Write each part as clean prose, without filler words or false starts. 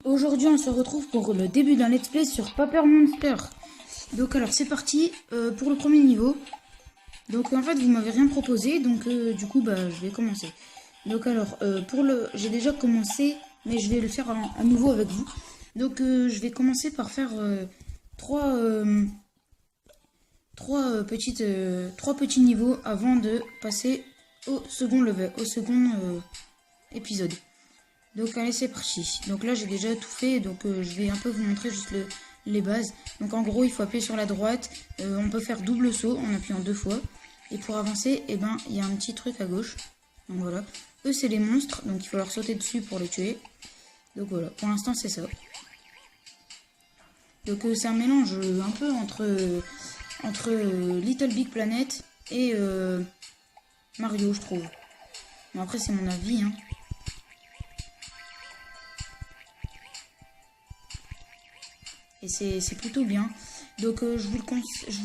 Aujourd'hui on se retrouve pour le début d'un let's play sur Paper Monster. Donc alors c'est parti pour le premier niveau. Donc en fait vous m'avez rien proposé, donc du coup je vais commencer. Donc alors j'ai déjà commencé, mais je vais le faire à nouveau avec vous. Donc je vais commencer par faire trois petits niveaux avant de passer au second level, au second épisode. Donc allez c'est parti. Donc là j'ai déjà tout fait, donc je vais un peu vous montrer juste les bases. Donc en gros il faut appuyer sur la droite, on peut faire double saut en appuyant 2 fois. Et pour avancer, il y a un petit truc à gauche. Donc voilà. Eux c'est les monstres, donc il faut leur sauter dessus pour les tuer. Donc voilà, pour l'instant c'est ça. Donc c'est un mélange un peu entre Little Big Planet et Mario je trouve. Bon après c'est mon avis hein. Et c'est plutôt bien. Donc je vous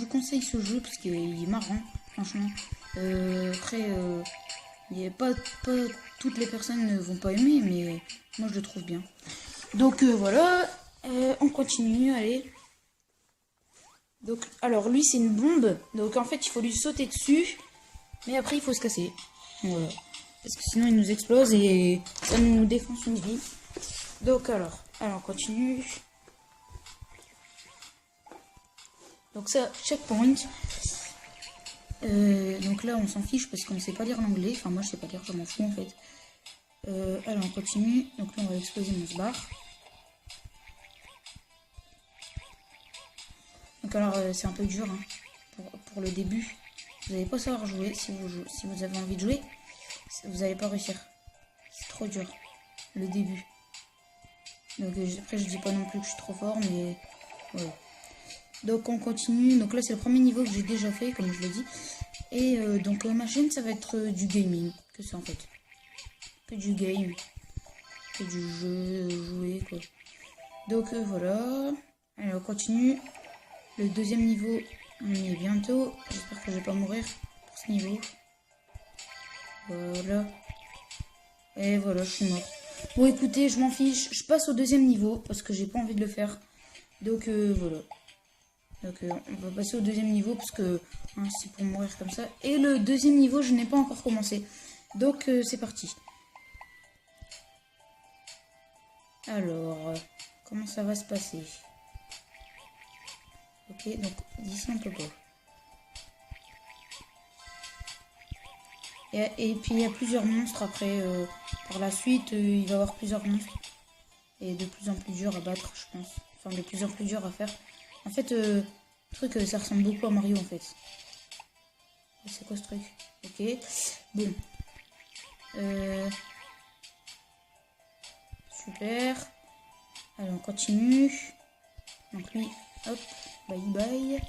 conseille ce jeu parce qu'il est marrant, franchement. Après, pas toutes les personnes ne vont pas aimer, mais moi je le trouve bien. Donc voilà, on continue, allez. Donc, alors lui c'est une bombe, donc en fait il faut lui sauter dessus, mais après il faut se casser. Voilà. Parce que sinon il nous explose et ça nous défonce une vie. Donc alors on continue. Donc ça, checkpoint. Donc là, on s'en fiche parce qu'on ne sait pas lire l'anglais. Enfin, moi, je sais pas lire, je m'en fous en fait. Alors, on continue. Donc là, on va exploser mon barre. Donc alors, c'est un peu dur hein, pour le début. Vous n'allez pas savoir jouer. Si vous avez envie de jouer, vous n'allez pas réussir. C'est trop dur, le début. Donc après, je dis pas non plus que je suis trop fort, mais voilà. Donc on continue, donc là c'est le premier niveau que j'ai déjà fait comme je l'ai dit. Et donc ma chaîne ça va être du gaming, que c'est en fait. Que du game, que du jeu, jouer quoi. Donc voilà, allez on continue. Le deuxième niveau, on y est bientôt. J'espère que je vais pas mourir pour ce niveau. Voilà. Et voilà, je suis mort. Bon écoutez, je m'en fiche, je passe au deuxième niveau parce que j'ai pas envie de le faire. Donc voilà. Donc on va passer au deuxième niveau parce que c'est pour mourir comme ça. Et le deuxième niveau, je n'ai pas encore commencé. Donc c'est parti. Alors, comment ça va se passer? Ok, donc d'ici on peut pas. Et puis il y a plusieurs monstres après. Par la suite, il va y avoir plusieurs monstres. Et de plus en plus dur à battre, je pense. Enfin, de plus en plus dur à faire. En fait, le truc, ça ressemble beaucoup à Mario, en fait. C'est quoi ce truc? Ok. Bon. Super. Allez, on continue. Donc lui, hop, bye bye.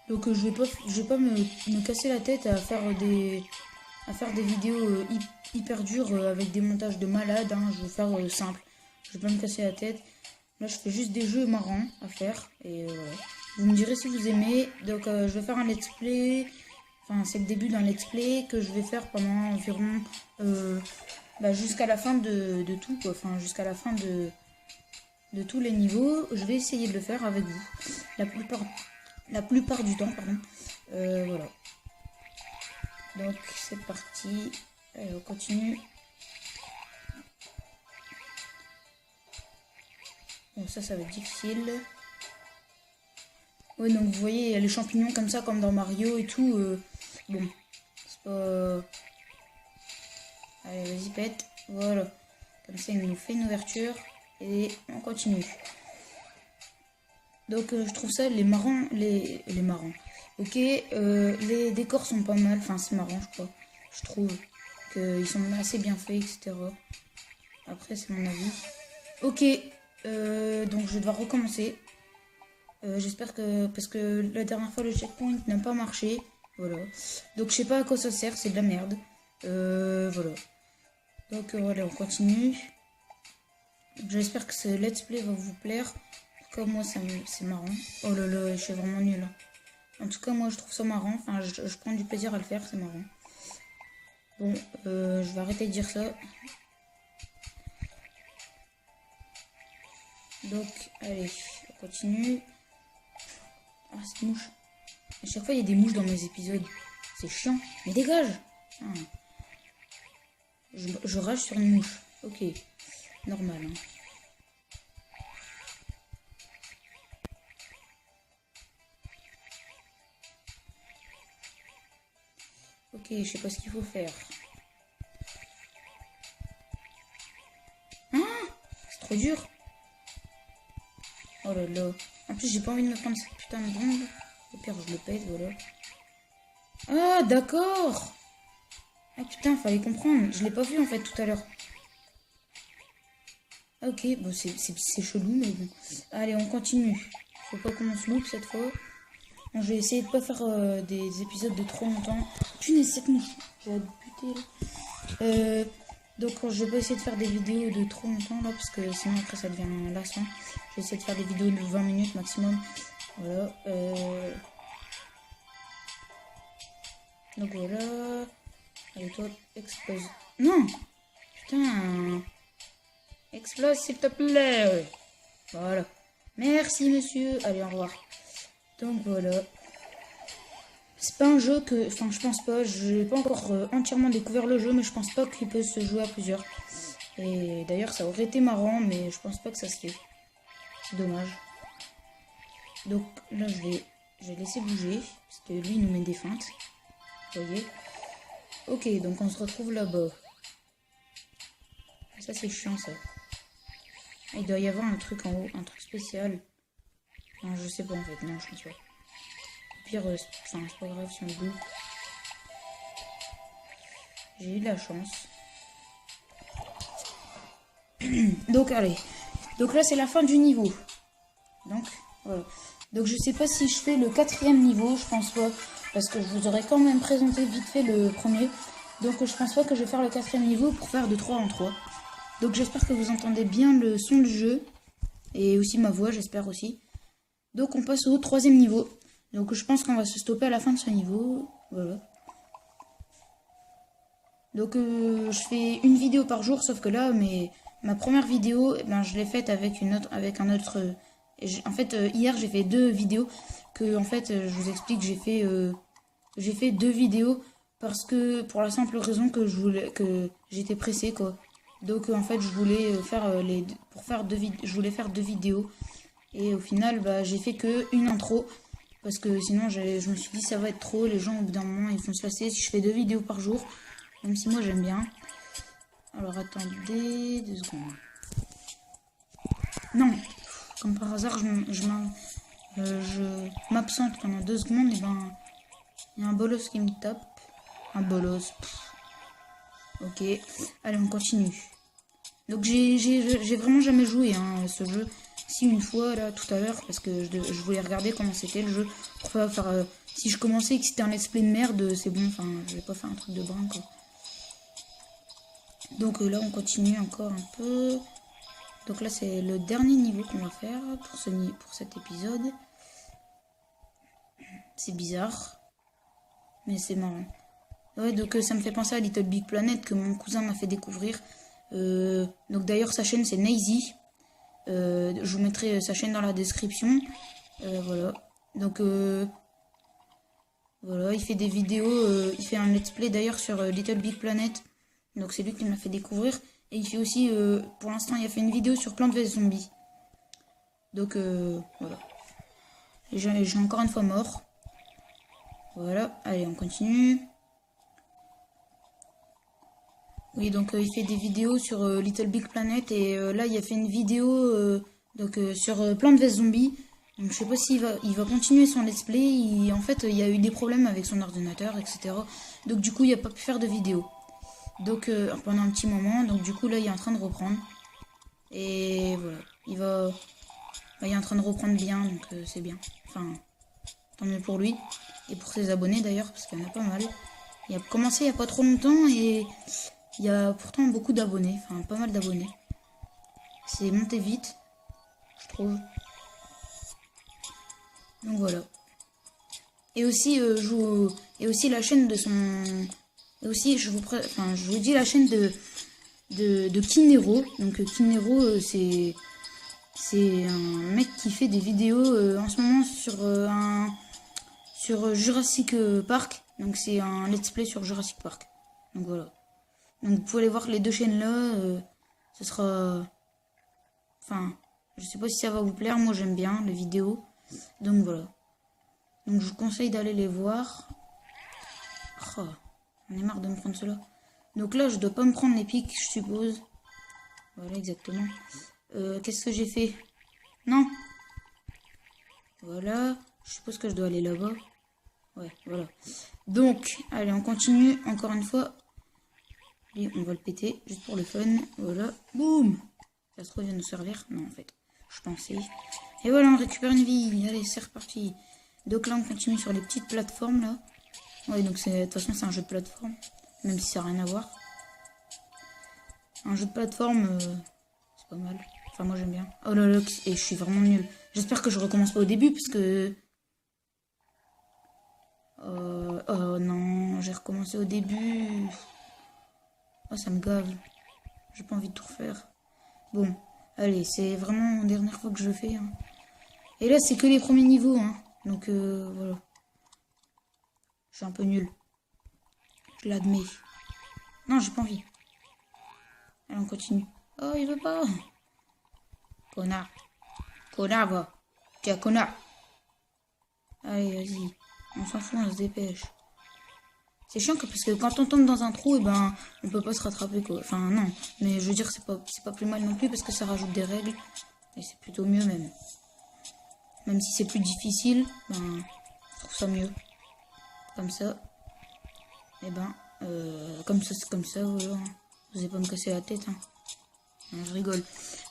Donc je vais pas me casser la tête à faire des vidéos hyper dures avec des montages de malade. Hein. Je vais faire simple. Je vais pas me casser la tête. Là, je fais juste des jeux marrants à faire. Et voilà. Vous me direz si vous aimez. Donc, je vais faire un let's play. Enfin, c'est le début d'un let's play que je vais faire pendant environ... jusqu'à la fin de tout, quoi. Enfin, jusqu'à la fin de tous les niveaux. Je vais essayer de le faire avec vous. La plupart du temps, pardon. Voilà. Donc, c'est parti. Allez, on continue. Bon, ça va être difficile. Ouais, donc vous voyez, il y a les champignons comme ça, comme dans Mario et tout. Bon, c'est pas... Allez, vas-y, pète. Voilà. Comme ça, il nous fait une ouverture. Et on continue. Donc, je trouve ça, les marrants. Ok, les décors sont pas mal. Enfin, c'est marrant, je crois. Je trouve qu'ils sont assez bien faits, etc. Après, c'est mon avis. Ok. Donc je vais devoir recommencer. J'espère que... Parce que la dernière fois le checkpoint n'a pas marché. Voilà. Donc je sais pas à quoi ça sert, c'est de la merde. Voilà. Donc voilà, on continue. J'espère que ce let's play va vous plaire. cas, moi, c'est marrant. Oh là là, je suis vraiment nulle. En tout cas, moi, je trouve ça marrant. Enfin, je prends du plaisir à le faire, c'est marrant. Bon, je vais arrêter de dire ça. Donc, allez, on continue. Ah, cette mouche. À chaque fois, il y a des mouches dans mes épisodes. C'est chiant. Mais dégage. Ah. Je rage sur une mouche. Ok. Normal. Hein. Ok, je sais pas ce qu'il faut faire. Ah, c'est trop dur. Oh là là. En plus, j'ai pas envie de me prendre cette putain de bombe. Au pire, je le pète, voilà. Ah, d'accord. Ah putain, fallait comprendre. Je l'ai pas vu en fait tout à l'heure. Ah, ok, bon, c'est chelou, mais bon. Allez, on continue. Faut pas qu'on se loupe cette fois. Bon, je vais essayer de pas faire des épisodes de trop longtemps. Punaise, cette mouche. J'ai hâte de buter là. Donc, je vais pas essayer de faire des vidéos de trop longtemps là, parce que sinon après ça devient lassant. Je vais essayer de faire des vidéos de 20 minutes maximum. Voilà. Donc voilà. Allez, toi, explose. Non! Putain! Explose, s'il te plaît! Voilà. Merci, monsieur. Allez, au revoir. Donc voilà. C'est pas un jeu que... Enfin, je pense pas. J'ai pas encore entièrement découvert le jeu, mais je pense pas qu'il peut se jouer à plusieurs. Et d'ailleurs, ça aurait été marrant, mais je pense pas que ça se fait. C'est dommage. Donc là, je vais laisser bouger, parce que lui, il nous met des feintes. Vous voyez? Ok, donc on se retrouve là-bas. Ça, c'est chiant, ça. Il doit y avoir un truc en haut, un truc spécial. Non, je sais pas, en fait. Non, je pense pas. Au pire, enfin, c'est pas grave si on loupe. J'ai eu de la chance. Donc, allez. Donc là, c'est la fin du niveau. Donc, voilà. Donc, je sais pas si je fais le 4e niveau. Je pense pas. Parce que je vous aurais quand même présenté vite fait le premier. Donc, je pense pas que je vais faire le 4e niveau pour faire de 3 en 3. Donc, j'espère que vous entendez bien le son du jeu. Et aussi ma voix, j'espère aussi. Donc, on passe au 3e niveau. Donc, je pense qu'on va se stopper à la fin de ce niveau. Voilà. Donc, je fais une vidéo par jour. Sauf que là, ma première vidéo, ben, je l'ai faite avec un autre... en fait, hier, j'ai fait 2 vidéos. En fait, je vous explique, j'ai fait 2 vidéos. Parce que, pour la simple raison que j'étais pressée, quoi. Donc, en fait, je voulais faire je voulais faire 2 vidéos. Et au final, bah, j'ai fait que une intro. Parce que sinon, je me suis dit, ça va être trop. Les gens, au bout d'un moment, ils vont se lasser si je fais 2 vidéos par jour. Même si moi, j'aime bien. Alors, attendez 2 secondes. Non. Comme par hasard, je m'absente pendant 2 secondes. Et ben, il y a un bolos qui me tape. Un bolos. Ok. Allez, on continue. Donc, j'ai vraiment jamais joué à ce jeu. Si, une fois, là, tout à l'heure, parce que je voulais regarder comment c'était le jeu. Pour pas faire... si je commençais et que c'était un let's play de merde, c'est bon. Enfin, je vais pas faire un truc de brin, quoi. Donc, là, on continue encore un peu. Donc là, c'est le dernier niveau qu'on va faire pour cet épisode. C'est bizarre. Mais c'est marrant. Ouais, donc ça me fait penser à Little Big Planet que mon cousin m'a fait découvrir. Donc d'ailleurs, sa chaîne, c'est Nazy. Je vous mettrai sa chaîne dans la description. Voilà. Donc, voilà, il fait des vidéos. Il fait un let's play d'ailleurs sur Little Big Planet. Donc c'est lui qui m'a fait découvrir. Et il fait aussi, pour l'instant, il a fait une vidéo sur Plants vs Zombies. Donc, voilà. J'ai encore une fois mort. Voilà, allez, on continue. Oui, donc il fait des vidéos sur Little Big Planet. Et là, il a fait une vidéo sur Plants vs Zombies. Donc, je sais pas s'il va continuer son let's play. En fait, il y a eu des problèmes avec son ordinateur, etc. Donc, du coup, il n'a pas pu faire de vidéo. Donc pendant un petit moment, donc du coup là il est en train de reprendre. Et voilà, il est en train de reprendre bien, donc c'est bien. Enfin, tant mieux pour lui. Et pour ses abonnés d'ailleurs, parce qu'il y en a pas mal. Il a commencé il n'y a pas trop longtemps et il y a pourtant beaucoup d'abonnés, enfin pas mal d'abonnés. C'est monté vite, je trouve. Donc voilà. Et aussi, et aussi la chaîne de son... Et aussi, je vous dis la chaîne de Kinero. Donc Kinero, c'est un mec qui fait des vidéos en ce moment sur Jurassic Park. Donc c'est un let's play sur Jurassic Park. Donc voilà. Donc vous pouvez aller voir les deux chaînes là. Ce sera... Enfin, je sais pas si ça va vous plaire. Moi j'aime bien les vidéos. Donc voilà. Donc je vous conseille d'aller les voir. Oh, on est marre de me prendre cela. Donc là je dois pas me prendre les pics, je suppose. Voilà exactement. Qu'est-ce que j'ai fait? Non. Voilà. Je suppose que je dois aller là-bas. Ouais, voilà. Donc, allez, on continue. Encore une fois. Et on va le péter, juste pour le fun. Voilà. Boum. Ça se trouve, il vient nous servir. Non, en fait. Je pensais. Et voilà, on récupère une vie. Allez, c'est reparti. Donc là, on continue sur les petites plateformes, là. Ouais, donc de toute façon, c'est un jeu de plateforme. Même si ça n'a rien à voir. Un jeu de plateforme, c'est pas mal. Enfin, moi, j'aime bien. Oh là là, et je suis vraiment nul. J'espère que je recommence pas au début, parce que... oh non, j'ai recommencé au début. Oh, ça me gave. J'ai pas envie de tout refaire. Bon, allez, c'est vraiment la dernière fois que je le fais. Hein. Et là, c'est que les premiers niveaux. Hein. Donc, voilà. Je suis un peu nul. Je l'admets. Non, j'ai pas envie. Allez, on continue. Oh, il veut pas. Connard. Connard, va. Tiens, connard. Allez, vas-y. On s'en fout, on se dépêche. C'est chiant parce que quand on tombe dans un trou, et ben, on peut pas se rattraper quoi. Enfin non, mais je veux dire c'est pas plus mal non plus parce que ça rajoute des règles et c'est plutôt mieux même. Même si c'est plus difficile, ben, je trouve ça mieux. Comme ça, et ben, comme ça, voilà. Vous n'allez pas me casser la tête, hein. Non, je rigole.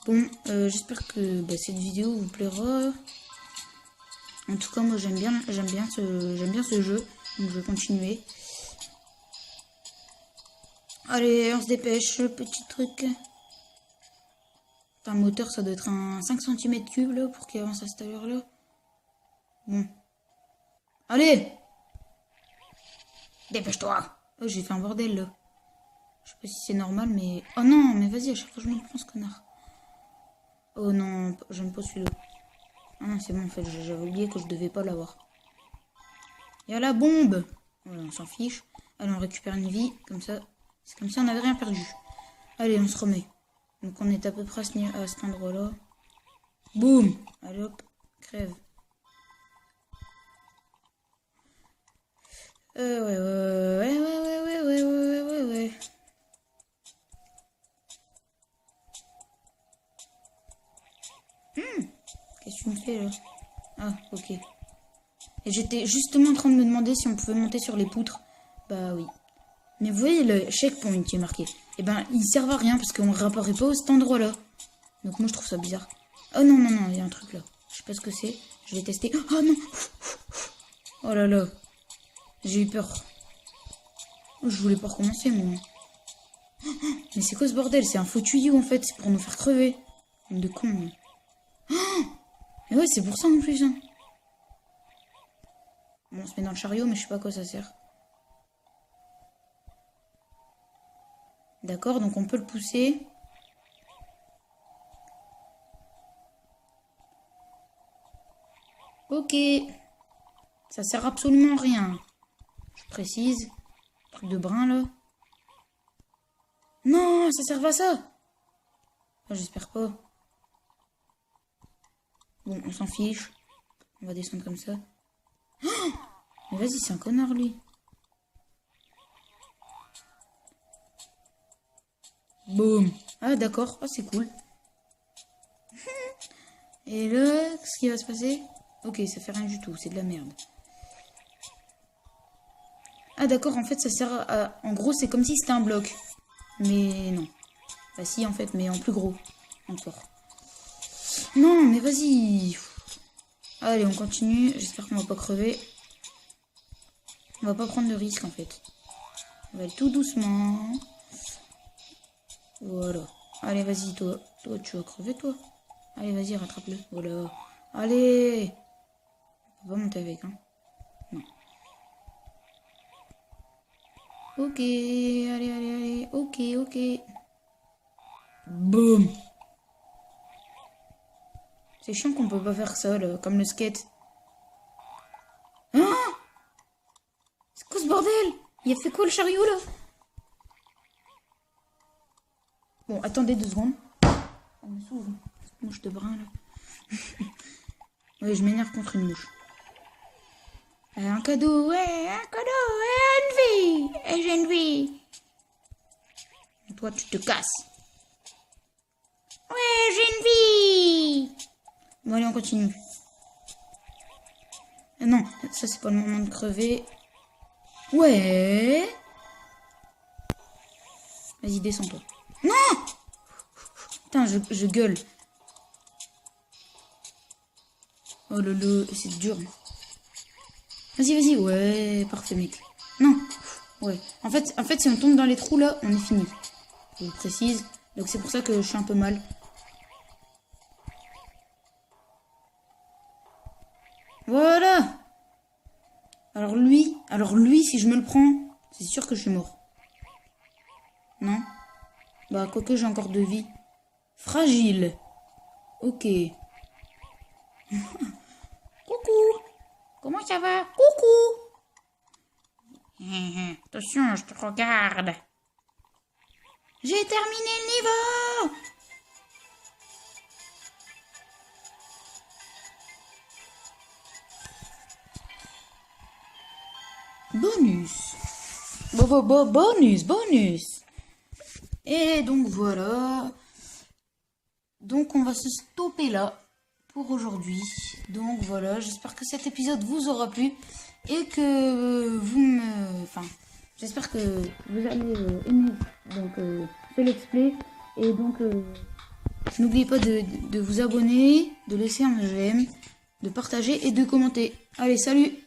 Bon, j'espère que cette vidéo vous plaira. En tout cas, moi j'aime bien ce jeu, donc je vais continuer. Allez, on se dépêche, le petit truc. Un moteur, ça doit être un 5 cm3 là, pour qu'il avance à cette allure-là. Bon. Allez! Dépêche-toi! Oh, j'ai fait un bordel là. Je sais pas si c'est normal, mais... Oh non, mais vas-y, à chaque fois je me le prends ce connard. Oh non, j'aime pas celui-là. Ah non, c'est bon en fait, j'avais oublié que je devais pas l'avoir. Y'a la bombe! Voilà, on s'en fiche. Allez, on récupère une vie, comme ça. C'est comme si on n'avait rien perdu. Allez, on se remet. Donc on est à peu près à cet endroit-là. Boum! Allez hop, crève. Ouais. Qu'est-ce que tu me fais là? Ah, ok. Et j'étais justement en train de me demander si on pouvait monter sur les poutres. Bah oui. Mais vous voyez le checkpoint qui est marqué. Eh ben, il sert à rien parce qu'on ne réapparaît pas à cet endroit-là. Donc moi, je trouve ça bizarre. Oh non, il y a un truc là. Je sais pas ce que c'est. Je vais tester. Oh non! Oh là là. J'ai eu peur. Je voulais pas recommencer, moi. Mais c'est quoi ce bordel? C'est un faux tuyau, en fait. C'est pour nous faire crever. De con. Mais ouais, c'est pour ça en plus. Hein. Bon, on se met dans le chariot, mais je sais pas à quoi ça sert. D'accord, donc on peut le pousser. Ok. Ça sert absolument à rien. Je précise. Truc de brin, là. Non, ça sert à ça. Ah, j'espère pas. Bon, on s'en fiche. On va descendre comme ça. Oh, mais vas-y, c'est un connard, lui. Boum. Ah, d'accord. Ah, c'est cool. Et là, qu'est-ce qui va se passer? Ok, ça fait rien du tout. C'est de la merde. Ah, d'accord. En fait, ça sert à... En gros, c'est comme si c'était un bloc. Mais non. Bah si, en fait, mais en plus gros. Encore. Non, mais vas-y. Allez, on continue. J'espère qu'on va pas crever. On va pas prendre de risque, en fait. On va aller tout doucement. Voilà. Allez, vas-y, toi. Toi, tu vas crever, toi. Allez, vas-y, rattrape-le. Voilà. Allez. peux pas monter avec, hein. Non. Ok, allez. Ok. Boum. C'est chiant qu'on peut pas faire ça, là, comme le skate. Ah! C'est quoi ce bordel? Il a fait quoi le chariot, là? Bon, attendez 2 secondes. On me sauve. Cette mouche de brun, là. Ouais, je m'énerve contre une mouche. Un cadeau, ouais, une vie. Et j'ai une vie. Et toi, tu te casses. Ouais, j'ai une vie. Bon, allez, on continue. Ah non, ça, c'est pas le moment de crever. Ouais. Vas-y, descends-toi. Non! Putain, je gueule. Oh lolo, c'est dur. Vas-y. Ouais, parfait, mec. Non. Ouais. En fait, si on tombe dans les trous, là, on est fini. Je le précise. Donc, c'est pour ça que je suis un peu mal. Voilà. Alors lui, si je me le prends, c'est sûr que je suis mort. Non? Bah, quoique j'ai encore 2 vies. Fragile. Ok. Coucou. Comment ça va? Coucou. Attention, je te regarde. J'ai terminé le niveau. Bonus. Bonus. Et donc voilà. Donc on va se stopper là pour aujourd'hui. Donc voilà, j'espère que cet épisode vous aura plu et que j'espère que vous allez aimer donc ce let's play. Et donc n'oubliez pas de vous abonner, de laisser un j'aime, de partager et de commenter. Allez, salut!